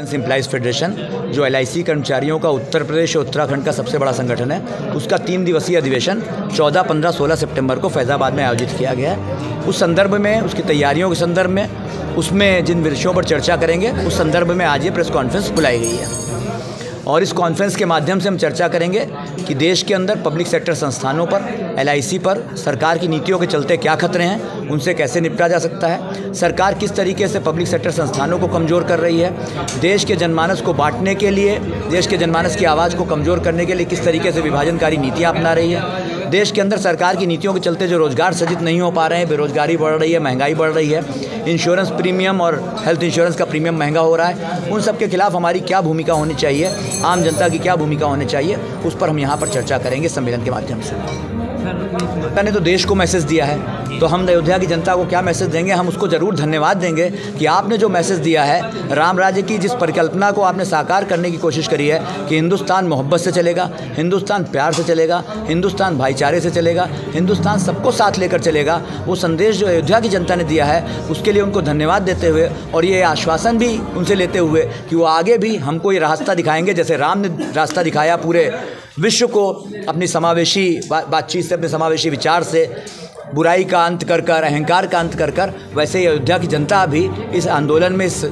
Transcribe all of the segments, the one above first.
Employees federation जो LIC कर्मचारियों का उत्तर प्रदेश और उत्तराखंड का सबसे बड़ा संगठन है, उसका 3 दिवसीय अधिवेशन 14, 15, 16 सितंबर को फैज़ाबाद में आयोजित किया गया है। उस संदर्भ में, उसकी तैयारियों के संदर्भ में, उसमें जिन विषयों पर चर्चा करेंगे उस संदर्भ में आज ये प्रेस कॉन्फ्रेंस बुलाई गई है। और इस कॉन्फ्रेंस के माध्यम से हम चर्चा करेंगे कि देश के अंदर पब्लिक सेक्टर संस्थानों पर, LIC पर सरकार की नीतियों के चलते क्या खतरे हैं, उनसे कैसे निपटा जा सकता है, सरकार किस तरीके से पब्लिक सेक्टर संस्थानों को कमज़ोर कर रही है, देश के जनमानस को बांटने के लिए, देश के जनमानस की आवाज़ को कमज़ोर करने के लिए किस तरीके से विभाजनकारी नीतियाँ अपना रही है, देश के अंदर सरकार की नीतियों के चलते जो रोज़गार सृजित नहीं हो पा रहे हैं, बेरोज़गारी बढ़ रही है, महंगाई बढ़ रही है, इंश्योरेंस प्रीमियम और हेल्थ इंश्योरेंस का प्रीमियम महंगा हो रहा है, उन सब के खिलाफ हमारी क्या भूमिका होनी चाहिए, आम जनता की क्या भूमिका होनी चाहिए, उस पर हम यहाँ पर चर्चा करेंगे सम्मेलन के माध्यम से। मैंने तो देश को मैसेज दिया है, तो हम अयोध्या की जनता को क्या मैसेज देंगे? हम उसको ज़रूर धन्यवाद देंगे कि आपने जो मैसेज दिया है, राम राज्य की जिस परिकल्पना को आपने साकार करने की कोशिश करी है कि हिंदुस्तान मोहब्बत से चलेगा, हिंदुस्तान प्यार से चलेगा, हिंदुस्तान भाईचारे से चलेगा, हिंदुस्तान सबको साथ लेकर चलेगा, वो संदेश जो अयोध्या की जनता ने दिया है उसके लिए उनको धन्यवाद देते हुए और ये आश्वासन भी उनसे लेते हुए कि वो आगे भी हमको ये रास्ता दिखाएंगे, जैसे राम ने रास्ता दिखाया पूरे विश्व को अपनी समावेशी बातचीत से, अपने समावेशी विचार से, बुराई का अंत कर कर, अहंकार का अंत कर कर, वैसे ही अयोध्या की जनता भी इस आंदोलन में, इस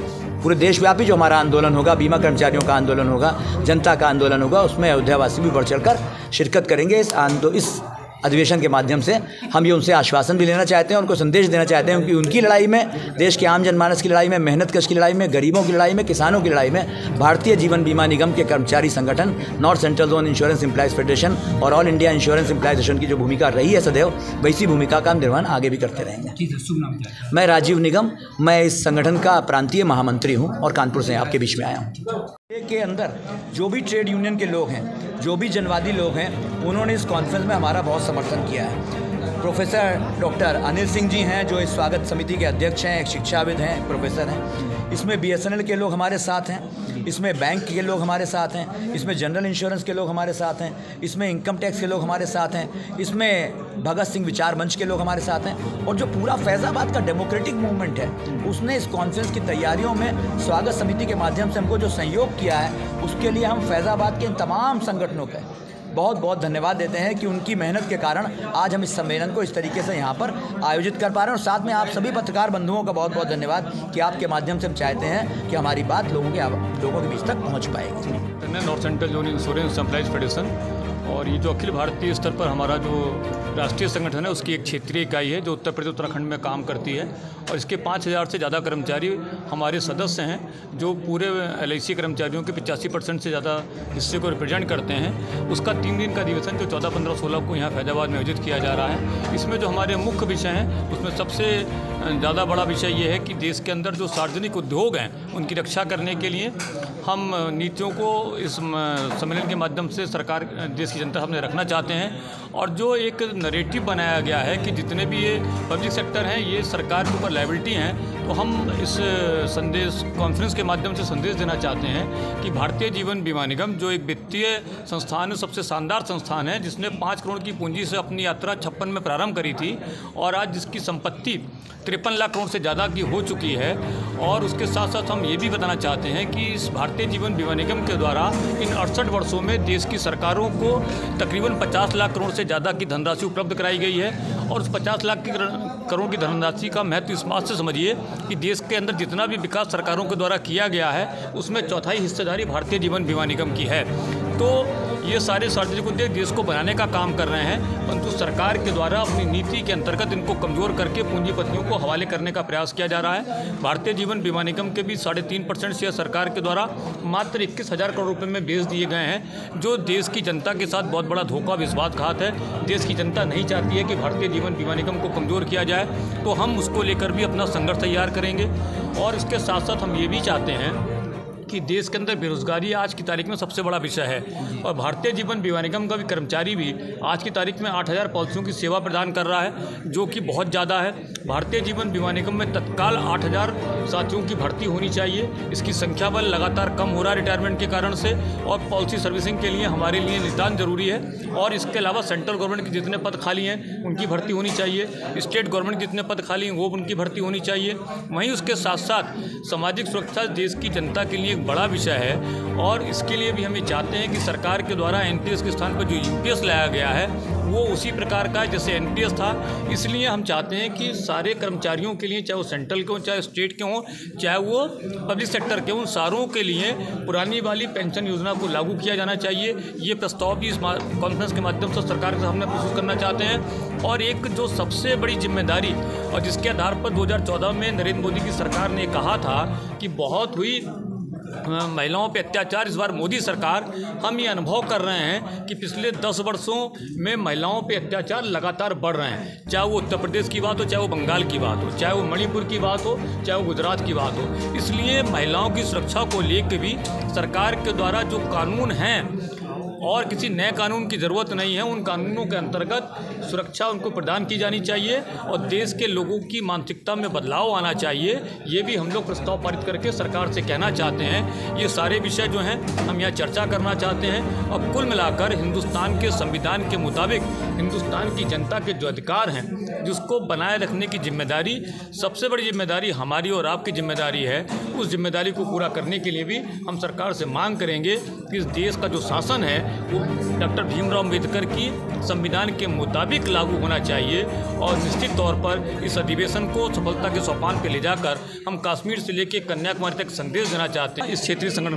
पूरे देशव्यापी जो हमारा आंदोलन होगा, बीमा कर्मचारियों का आंदोलन होगा, जनता का आंदोलन होगा, उसमें अयोध्यावासी भी बढ़ चढ़कर शिरकत करेंगे। इस अधिवेशन के माध्यम से हम ये उनसे आश्वासन भी लेना चाहते हैं, उनको संदेश देना चाहते हैं कि उनकी लड़ाई में, देश के आम जनमानस की लड़ाई में, मेहनतकश की लड़ाई में, गरीबों की लड़ाई में, किसानों की लड़ाई में भारतीय जीवन बीमा निगम के कर्मचारी संगठन, north central zone insurance employees federation और all India insurance employees association की जो भूमिका रही है सदैव, वैसी भूमिका का निर्वहन आगे भी करते रहेंगे। मैं राजीव निगम, मैं इस संगठन का प्रांतीय महामंत्री हूँ और कानपुर से आपके बीच में आया हूँ। के अंदर जो भी ट्रेड यूनियन के लोग हैं, जो भी जनवादी लोग हैं, उन्होंने इस कॉन्फ्रेंस में हमारा बहुत समर्थन किया है। प्रोफेसर डॉक्टर अनिल सिंह जी हैं जो इस स्वागत समिति के अध्यक्ष हैं, एक शिक्षाविद हैं, प्रोफेसर हैं। इसमें BSNL के लोग हमारे साथ हैं, इसमें बैंक के लोग हमारे साथ हैं, इसमें जनरल इंश्योरेंस के लोग हमारे साथ हैं, इसमें इनकम टैक्स के लोग हमारे साथ हैं, इसमें भगत सिंह विचार मंच के लोग हमारे साथ हैं। और जो पूरा फैज़ाबाद का डेमोक्रेटिक मूवमेंट है, उसने इस कॉन्फ्रेंस की तैयारियों में स्वागत समिति के माध्यम से हमको जो सहयोग किया है, उसके लिए हम फैज़ाबाद के इन तमाम संगठनों का बहुत बहुत धन्यवाद देते हैं कि उनकी मेहनत के कारण आज हम इस सम्मेलन को इस तरीके से यहाँ पर आयोजित कर पा रहे हैं। और साथ में आप सभी पत्रकार बंधुओं का बहुत बहुत धन्यवाद कि आपके माध्यम से हम चाहते हैं कि हमारी बात लोगों के बीच तक पहुँच पाएगी। North central zone insurance employees federation और ये जो अखिल भारतीय स्तर पर हमारा जो राष्ट्रीय संगठन है, उसकी एक क्षेत्रीय इकाई है जो उत्तर प्रदेश उत्तराखंड में काम करती है और इसके 5000 से ज़्यादा कर्मचारी हमारे सदस्य हैं जो पूरे LIC कर्मचारियों के 85% से ज़्यादा हिस्से को रिप्रेजेंट करते हैं। उसका 3 दिन का अधिवेशन जो 14, 15, 16 को यहाँ फैज़ाबाद में आयोजित किया जा रहा है। इसमें जो हमारे मुख्य विषय हैं, उसमें सबसे ज़्यादा बड़ा विषय ये है कि देश के अंदर जो सार्वजनिक उद्योग हैं, उनकी रक्षा करने के लिए हम नीतियों को इस सम्मेलन के माध्यम से सरकार, देश की जनता सामने रखना चाहते हैं। और जो एक नरेटिव बनाया गया है कि जितने भी ये पब्लिक सेक्टर हैं, ये सरकार के ऊपर लायबिलिटी हैं, तो हम इस संदेश कॉन्फ्रेंस के माध्यम से संदेश देना चाहते हैं कि भारतीय जीवन बीमा निगम जो एक वित्तीय संस्थान है, सबसे शानदार संस्थान है, जिसने 5 करोड़ की पूंजी से अपनी यात्रा 56 में प्रारंभ करी थी और आज जिसकी संपत्ति 53 लाख करोड़ से ज़्यादा की हो चुकी है। और उसके साथ साथ हम ये भी बताना चाहते हैं कि इस भारतीय जीवन बीमा निगम के द्वारा इन 68 वर्षों में देश की सरकारों को तकरीबन 50 लाख करोड़ से ज़्यादा की धनराशि उपलब्ध कराई गई है। और उस 50 लाख करोड़ की धनराशि का महत्व इस बात से समझिए कि देश के अंदर जितना भी विकास सरकारों के द्वारा किया गया है, उसमें चौथाई हिस्सेदारी भारतीय जीवन बीमा निगम की है। तो ये सारे सार्वजनिक उद्योग देश को बनाने का काम कर रहे हैं, परंतु सरकार के द्वारा अपनी नीति के अंतर्गत इनको कमज़ोर करके पूंजीपतियों को हवाले करने का प्रयास किया जा रहा है। भारतीय जीवन बीमा निगम के भी 3.5% शेयर सरकार के द्वारा मात्र 21,000 करोड़ रुपये में बेच दिए गए हैं, जो देश की जनता के साथ बहुत बड़ा धोखा विश्वासघात है। देश की जनता नहीं चाहती है कि भारतीय जीवन बीमा निगम को कमज़ोर किया जाए, तो हम उसको लेकर भी अपना संघर्ष तैयार करेंगे। और इसके साथ साथ हम ये भी चाहते हैं कि देश के अंदर बेरोजगारी आज की तारीख में सबसे बड़ा विषय है और भारतीय जीवन बीमा निगम का भी कर्मचारी भी आज की तारीख में 8000 पॉलिसियों की सेवा प्रदान कर रहा है, जो कि बहुत ज़्यादा है। भारतीय जीवन बीमा निगम में तत्काल 8000 साथियों की भर्ती होनी चाहिए। इसकी संख्या बल लगातार कम हो रहा है रिटायरमेंट के कारण से, और पॉलिसी सर्विसिंग के लिए हमारे लिए निदान जरूरी है। और इसके अलावा सेंट्रल गवर्नमेंट के जितने पद खाली हैं उनकी भर्ती होनी चाहिए, स्टेट गवर्नमेंट जितने पद खाली हैं वो उनकी भर्ती होनी चाहिए। वहीं उसके साथ साथ सामाजिक सुरक्षा देश की जनता के लिए बड़ा विषय है और इसके लिए भी हम ये चाहते हैं कि सरकार के द्वारा एनटीएस के स्थान पर जो यूपीएस लाया गया है वो उसी प्रकार का है जैसे एनटीएस था। इसलिए हम चाहते हैं कि सारे कर्मचारियों के लिए, चाहे वो सेंट्रल के हों, चाहे स्टेट के हों, चाहे वो पब्लिक सेक्टर के हों, सारों के लिए पुरानी वाली पेंशन योजना को लागू किया जाना चाहिए। ये प्रस्ताव भी इस कॉन्फ्रेंस के माध्यम से सरकार के सामने प्रस्तुत करना चाहते हैं। और एक जो सबसे बड़ी जिम्मेदारी और जिसके आधार पर 2014 में नरेंद्र मोदी की सरकार ने कहा था कि बहुत हुई महिलाओं पे अत्याचार, इस बार मोदी सरकार, हम ये अनुभव कर रहे हैं कि पिछले 10 वर्षों में महिलाओं पे अत्याचार लगातार बढ़ रहे हैं। चाहे वो उत्तर प्रदेश की बात हो, चाहे वो बंगाल की बात हो, चाहे वो मणिपुर की बात हो, चाहे वो गुजरात की बात हो। इसलिए महिलाओं की सुरक्षा को लेकर भी सरकार के द्वारा जो कानून हैं और किसी नए कानून की ज़रूरत नहीं है, उन कानूनों के अंतर्गत सुरक्षा उनको प्रदान की जानी चाहिए और देश के लोगों की मानसिकता में बदलाव आना चाहिए। ये भी हम लोग प्रस्ताव पारित करके सरकार से कहना चाहते हैं। ये सारे विषय जो हैं हम यहाँ चर्चा करना चाहते हैं और कुल मिलाकर हिंदुस्तान के संविधान के मुताबिक हिंदुस्तान की जनता के जो अधिकार हैं, जिसको बनाए रखने की जिम्मेदारी, सबसे बड़ी जिम्मेदारी हमारी और आपकी जिम्मेदारी है। उस जिम्मेदारी को पूरा करने के लिए भी हम सरकार से मांग करेंगे कि इस देश का जो शासन है वो डॉक्टर भीमराव अम्बेडकर की संविधान के मुताबिक लागू होना चाहिए। और निश्चित तौर पर इस अधिवेशन को सफलता के सोपान पर ले जाकर हम कश्मीर से लेकर कन्याकुमारी तक संदेश देना चाहते हैं। इस क्षेत्रीय संगठन